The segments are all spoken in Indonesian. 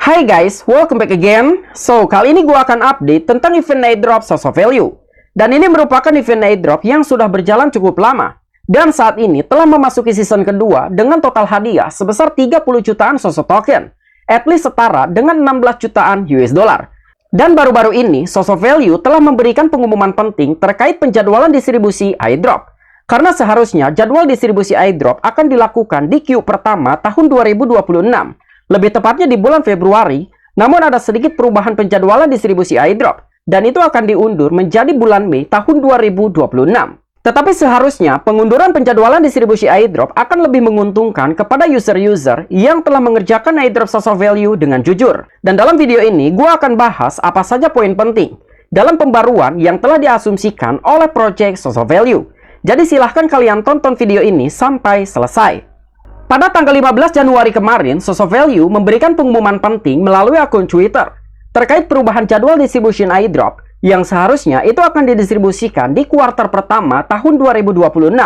Hai guys, welcome back again. So, kali ini gue akan update tentang event airdrop Source of Value. Dan ini merupakan event airdrop yang sudah berjalan cukup lama. Dan saat ini telah memasuki season kedua dengan total hadiah sebesar 30 jutaan Source of Token. At least setara dengan 16 jutaan US dollar. Dan baru-baru ini, Source of Value telah memberikan pengumuman penting terkait penjadwalan distribusi airdrop. Karena seharusnya jadwal distribusi airdrop akan dilakukan di Q pertama tahun 2026. Lebih tepatnya di bulan Februari, namun ada sedikit perubahan penjadwalan distribusi airdrop, dan itu akan diundur menjadi bulan Mei tahun 2026. Tetapi seharusnya pengunduran penjadwalan distribusi airdrop akan lebih menguntungkan kepada user-user yang telah mengerjakan airdrop Source of Value dengan jujur. Dan dalam video ini, gue akan bahas apa saja poin penting dalam pembaruan yang telah diasumsikan oleh project Source of Value. Jadi silahkan kalian tonton video ini sampai selesai. Pada tanggal 15 Januari kemarin, Source of Value memberikan pengumuman penting melalui akun Twitter terkait perubahan jadwal distribution airdrop yang seharusnya itu akan didistribusikan di kuartal pertama tahun 2026.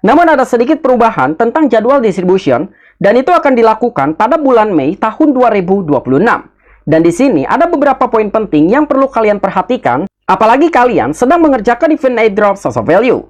Namun ada sedikit perubahan tentang jadwal distribution dan itu akan dilakukan pada bulan Mei tahun 2026. Dan di sini ada beberapa poin penting yang perlu kalian perhatikan apalagi kalian sedang mengerjakan event airdrop Source of Value.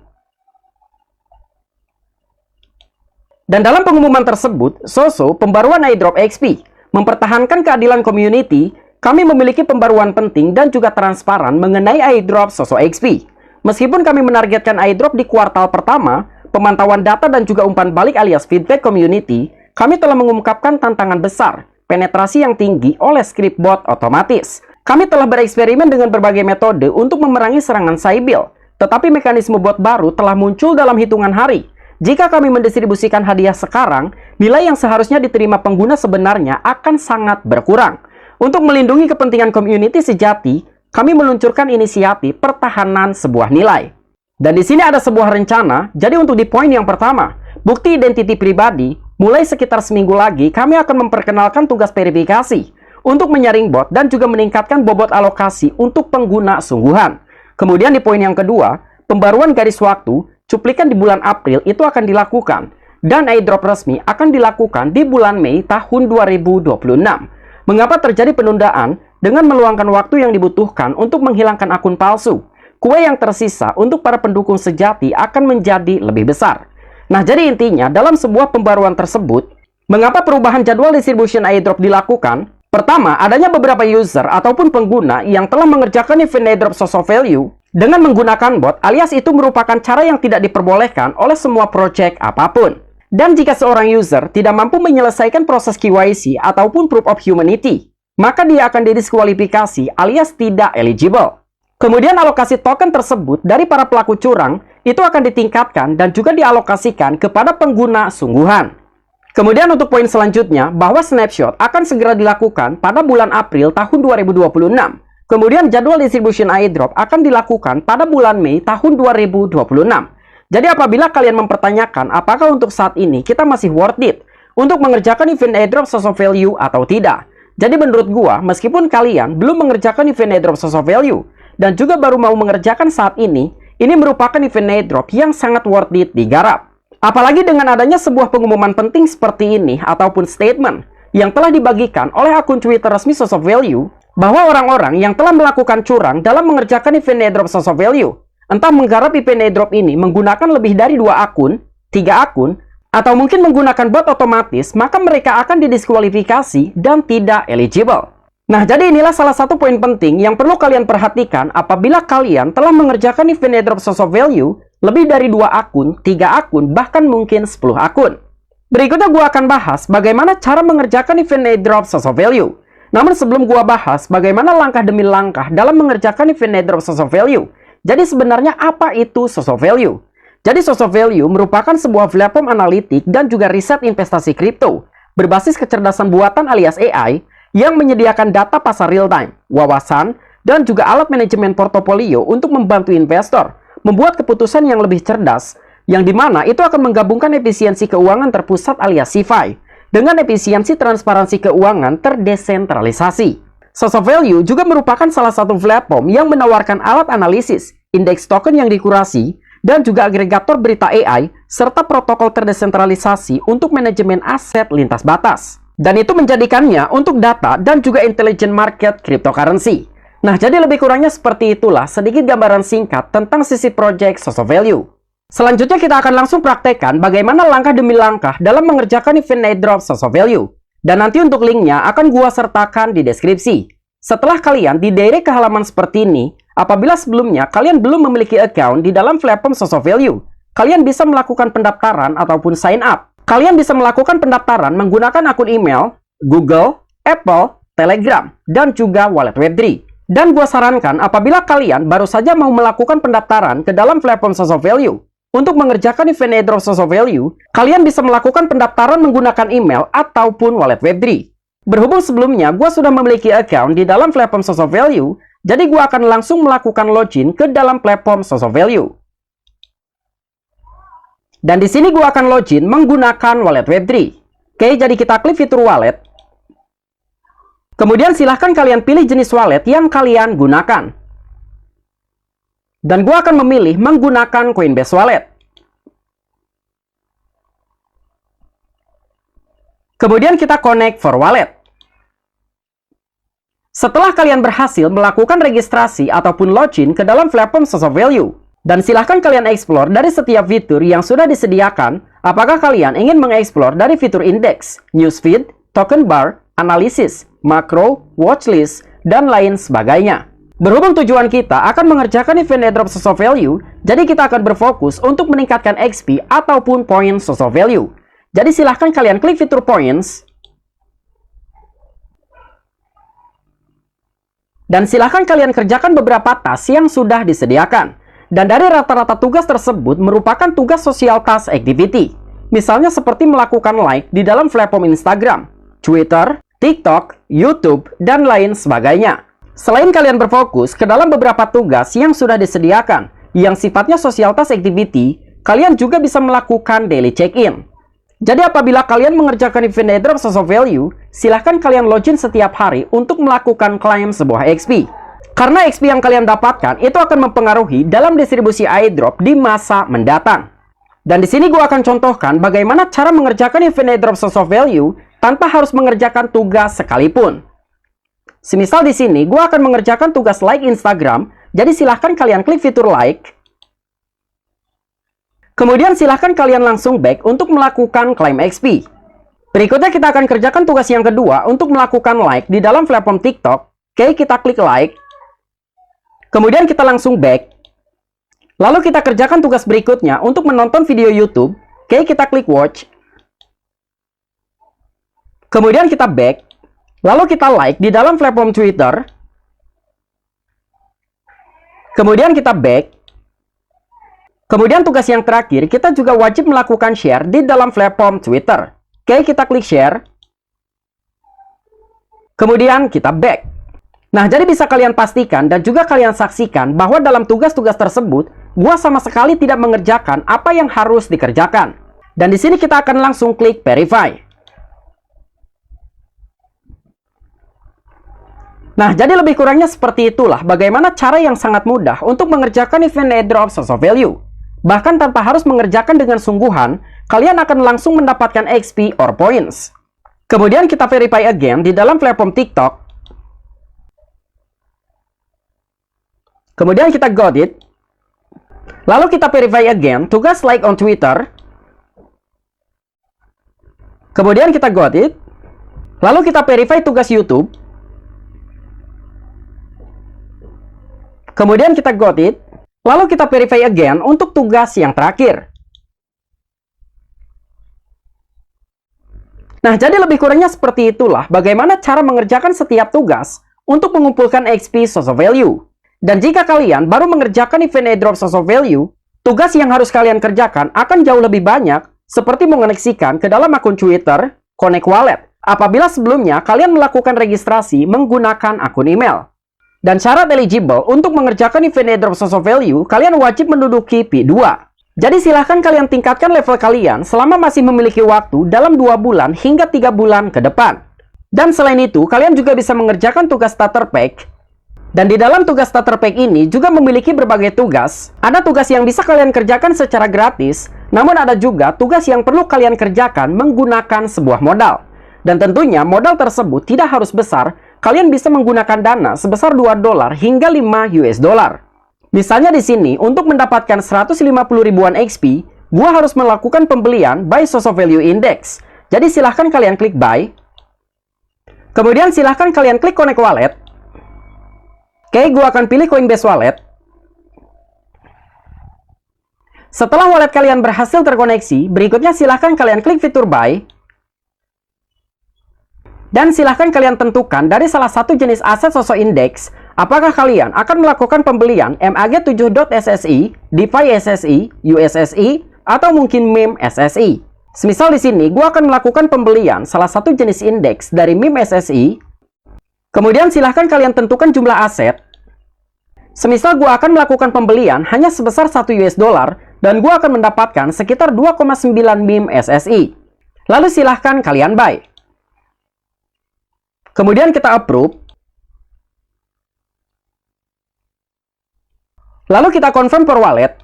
Dan dalam pengumuman tersebut, Soso, pembaruan airdrop XP, mempertahankan keadilan community, kami memiliki pembaruan penting dan juga transparan mengenai airdrop Soso XP. Meskipun kami menargetkan airdrop di kuartal pertama, pemantauan data dan juga umpan balik alias feedback community, kami telah mengungkapkan tantangan besar, penetrasi yang tinggi oleh script bot otomatis. Kami telah bereksperimen dengan berbagai metode untuk memerangi serangan Sybil, tetapi mekanisme bot baru telah muncul dalam hitungan hari. Jika kami mendistribusikan hadiah sekarang, nilai yang seharusnya diterima pengguna sebenarnya akan sangat berkurang. Untuk melindungi kepentingan community sejati, kami meluncurkan inisiatif pertahanan sebuah nilai. Dan di sini ada sebuah rencana, jadi untuk di poin yang pertama, bukti identiti pribadi, mulai sekitar seminggu lagi kami akan memperkenalkan tugas verifikasi untuk menyaring bot dan juga meningkatkan bobot alokasi untuk pengguna sungguhan. Kemudian di poin yang kedua, pembaruan garis waktu, cuplikan di bulan April itu akan dilakukan dan airdrop resmi akan dilakukan di bulan Mei tahun 2026. Mengapa terjadi penundaan? Dengan meluangkan waktu yang dibutuhkan untuk menghilangkan akun palsu, kue yang tersisa untuk para pendukung sejati akan menjadi lebih besar. Nah, jadi intinya dalam sebuah pembaruan tersebut, mengapa perubahan jadwal distribution airdrop dilakukan? Pertama, adanya beberapa user ataupun pengguna yang telah mengerjakan event airdrop Source of Value dengan menggunakan bot, alias itu merupakan cara yang tidak diperbolehkan oleh semua project apapun. Dan jika seorang user tidak mampu menyelesaikan proses KYC ataupun Proof of Humanity, maka dia akan didiskualifikasi alias tidak eligible. Kemudian alokasi token tersebut dari para pelaku curang itu akan ditingkatkan dan juga dialokasikan kepada pengguna sungguhan. Kemudian untuk poin selanjutnya, bahwa snapshot akan segera dilakukan pada bulan April tahun 2026. Kemudian jadwal distribution airdrop akan dilakukan pada bulan Mei tahun 2026. Jadi apabila kalian mempertanyakan apakah untuk saat ini kita masih worth it untuk mengerjakan event airdrop Source of Value atau tidak. Jadi menurut gua, meskipun kalian belum mengerjakan event airdrop Source of Value dan juga baru mau mengerjakan saat ini merupakan event airdrop yang sangat worth it digarap. Apalagi dengan adanya sebuah pengumuman penting seperti ini ataupun statement yang telah dibagikan oleh akun Twitter resmi Source of Value bahwa orang-orang yang telah melakukan curang dalam mengerjakan event airdrop Source of Value, entah menggarap event airdrop ini menggunakan lebih dari 2 akun, 3 akun, atau mungkin menggunakan bot otomatis, maka mereka akan didiskualifikasi dan tidak eligible. Nah, jadi inilah salah satu poin penting yang perlu kalian perhatikan apabila kalian telah mengerjakan event airdrop Source of Value lebih dari 2 akun, 3 akun, bahkan mungkin 10 akun. Berikutnya gue akan bahas bagaimana cara mengerjakan event airdrop Source of Value. Namun sebelum gua bahas bagaimana langkah demi langkah dalam mengerjakan event airdrop Source of Value. Jadi sebenarnya apa itu Source of Value? Jadi Source of Value merupakan sebuah platform analitik dan juga riset investasi kripto berbasis kecerdasan buatan alias AI yang menyediakan data pasar real time, wawasan, dan juga alat manajemen portofolio untuk membantu investor membuat keputusan yang lebih cerdas, yang dimana itu akan menggabungkan efisiensi keuangan terpusat alias CeFi dengan efisiensi transparansi keuangan terdesentralisasi. Source of Value juga merupakan salah satu platform yang menawarkan alat analisis, indeks token yang dikurasi, dan juga agregator berita AI, serta protokol terdesentralisasi untuk manajemen aset lintas batas. Dan itu menjadikannya untuk data dan juga intelligent market cryptocurrency. Nah, jadi lebih kurangnya seperti itulah sedikit gambaran singkat tentang sisi project Soso Value. Selanjutnya kita akan langsung praktekkan bagaimana langkah demi langkah dalam mengerjakan event airdrop Soso Value. Dan nanti untuk linknya akan gua sertakan di deskripsi. Setelah kalian didirect ke halaman seperti ini, apabila sebelumnya kalian belum memiliki account di dalam platform Soso Value, kalian bisa melakukan pendaftaran ataupun sign up. Kalian bisa melakukan pendaftaran menggunakan akun email, Google, Apple, Telegram, dan juga wallet Web3. Dan gua sarankan apabila kalian baru saja mau melakukan pendaftaran ke dalam platform Soso Value, untuk mengerjakan event airdrop Soso Value, kalian bisa melakukan pendaftaran menggunakan email ataupun wallet Web3. Berhubung sebelumnya gua sudah memiliki account di dalam platform Soso Value, jadi gua akan langsung melakukan login ke dalam platform Soso Value. Dan di sini gua akan login menggunakan wallet Web3. Oke, jadi kita klik fitur wallet. Kemudian silahkan kalian pilih jenis wallet yang kalian gunakan. Dan gua akan memilih menggunakan Coinbase Wallet. Kemudian kita connect for wallet. Setelah kalian berhasil melakukan registrasi ataupun login ke dalam platform Soso Value, dan silahkan kalian explore dari setiap fitur yang sudah disediakan, apakah kalian ingin mengeksplor dari fitur indeks, newsfeed, token bar, analisis, makro, watchlist, dan lain sebagainya. Berhubung tujuan kita akan mengerjakan event airdrop Soso Value, jadi kita akan berfokus untuk meningkatkan XP ataupun poin Soso Value. Jadi silahkan kalian klik fitur points, dan silahkan kalian kerjakan beberapa task yang sudah disediakan. Dan dari rata-rata tugas tersebut merupakan tugas social task activity. Misalnya seperti melakukan like di dalam platform Instagram, Twitter, TikTok, YouTube, dan lain sebagainya. Selain kalian berfokus ke dalam beberapa tugas yang sudah disediakan, yang sifatnya social task activity, kalian juga bisa melakukan daily check-in. Jadi apabila kalian mengerjakan event airdrop Soso Value, silahkan kalian login setiap hari untuk melakukan klaim sebuah XP. Karena XP yang kalian dapatkan itu akan mempengaruhi dalam distribusi airdrop di masa mendatang. Dan di sini gue akan contohkan bagaimana cara mengerjakan event airdrop Soso Value tanpa harus mengerjakan tugas sekalipun. Semisal di sini gue akan mengerjakan tugas like Instagram, jadi silahkan kalian klik fitur like. Kemudian silahkan kalian langsung back untuk melakukan claim XP. Berikutnya kita akan kerjakan tugas yang kedua untuk melakukan like di dalam platform TikTok. Oke, kita klik like. Kemudian kita langsung back. Lalu kita kerjakan tugas berikutnya untuk menonton video YouTube. Oke, kita klik watch. Kemudian kita back. Lalu kita like di dalam platform Twitter. Kemudian kita back. Kemudian tugas yang terakhir, kita juga wajib melakukan share di dalam platform Twitter. Oke, kita klik share. Kemudian kita back. Nah, jadi bisa kalian pastikan dan juga kalian saksikan bahwa dalam tugas-tugas tersebut, gua sama sekali tidak mengerjakan apa yang harus dikerjakan. Dan di sini kita akan langsung klik verify. Nah, jadi lebih kurangnya seperti itulah bagaimana cara yang sangat mudah untuk mengerjakan event airdrop Soso Value. Bahkan tanpa harus mengerjakan dengan sungguhan, kalian akan langsung mendapatkan XP or points. Kemudian kita verify again di dalam platform TikTok. Kemudian kita got it. Lalu kita verify again tugas like on Twitter. Kemudian kita got it. Lalu kita verify tugas YouTube. Kemudian kita got it. Lalu kita verify again untuk tugas yang terakhir. Nah, jadi lebih kurangnya seperti itulah bagaimana cara mengerjakan setiap tugas untuk mengumpulkan XP Soso Value. Dan jika kalian baru mengerjakan event airdrop Soso Value, tugas yang harus kalian kerjakan akan jauh lebih banyak, seperti mengoneksikan ke dalam akun Twitter, connect wallet, apabila sebelumnya kalian melakukan registrasi menggunakan akun email. Dan syarat eligible untuk mengerjakan event airdrop Soso Value, kalian wajib menduduki P2. Jadi silahkan kalian tingkatkan level kalian selama masih memiliki waktu dalam 2 bulan hingga 3 bulan ke depan. Dan selain itu, kalian juga bisa mengerjakan tugas starter pack. Dan di dalam tugas starter pack ini juga memiliki berbagai tugas. Ada tugas yang bisa kalian kerjakan secara gratis, namun ada juga tugas yang perlu kalian kerjakan menggunakan sebuah modal. Dan tentunya modal tersebut tidak harus besar, kalian bisa menggunakan dana sebesar $2 hingga 5 US dollar. Misalnya di sini, untuk mendapatkan 150 ribuan XP, gua harus melakukan pembelian buy Soso Value Index. Jadi silahkan kalian klik buy. Kemudian silahkan kalian klik connect wallet. Oke, gua akan pilih Coinbase Wallet. Setelah wallet kalian berhasil terkoneksi, berikutnya silahkan kalian klik fitur buy. Dan silahkan kalian tentukan dari salah satu jenis aset Soso Index, apakah kalian akan melakukan pembelian MAG7.SSI, DeFi SSI, USSI, atau mungkin meme SSI. Semisal di sini, gue akan melakukan pembelian salah satu jenis indeks dari meme SSI. Kemudian silahkan kalian tentukan jumlah aset. Semisal gue akan melakukan pembelian hanya sebesar 1 US dollar, dan gue akan mendapatkan sekitar 2,9 meme SSI. Lalu silahkan kalian buy. Kemudian kita approve. Lalu kita confirm per wallet.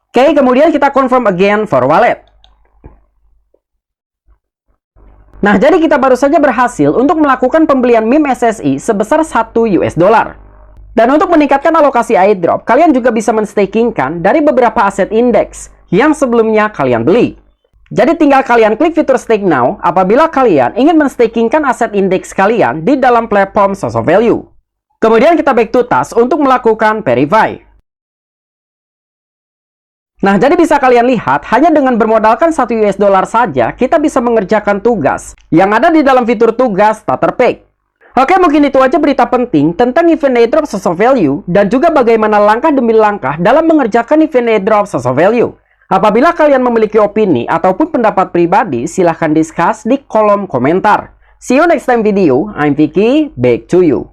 Oke, kemudian kita confirm again for wallet. Nah, jadi kita baru saja berhasil untuk melakukan pembelian meme SSI sebesar 1 US dollar. Dan untuk meningkatkan alokasi airdrop, kalian juga bisa menstakingkan dari beberapa aset indeks yang sebelumnya kalian beli. Jadi tinggal kalian klik fitur stake now apabila kalian ingin menstakingkan aset indeks kalian di dalam platform Soso Value. Kemudian kita back to task untuk melakukan verify. Nah, jadi bisa kalian lihat, hanya dengan bermodalkan 1 US dollar saja, kita bisa mengerjakan tugas yang ada di dalam fitur tugas starter pack. Oke, mungkin itu aja berita penting tentang event airdrop Soso Value dan juga bagaimana langkah demi langkah dalam mengerjakan event airdrop Soso Value. Apabila kalian memiliki opini ataupun pendapat pribadi, silahkan discuss di kolom komentar. See you next time video. I'm Vicky, back to you.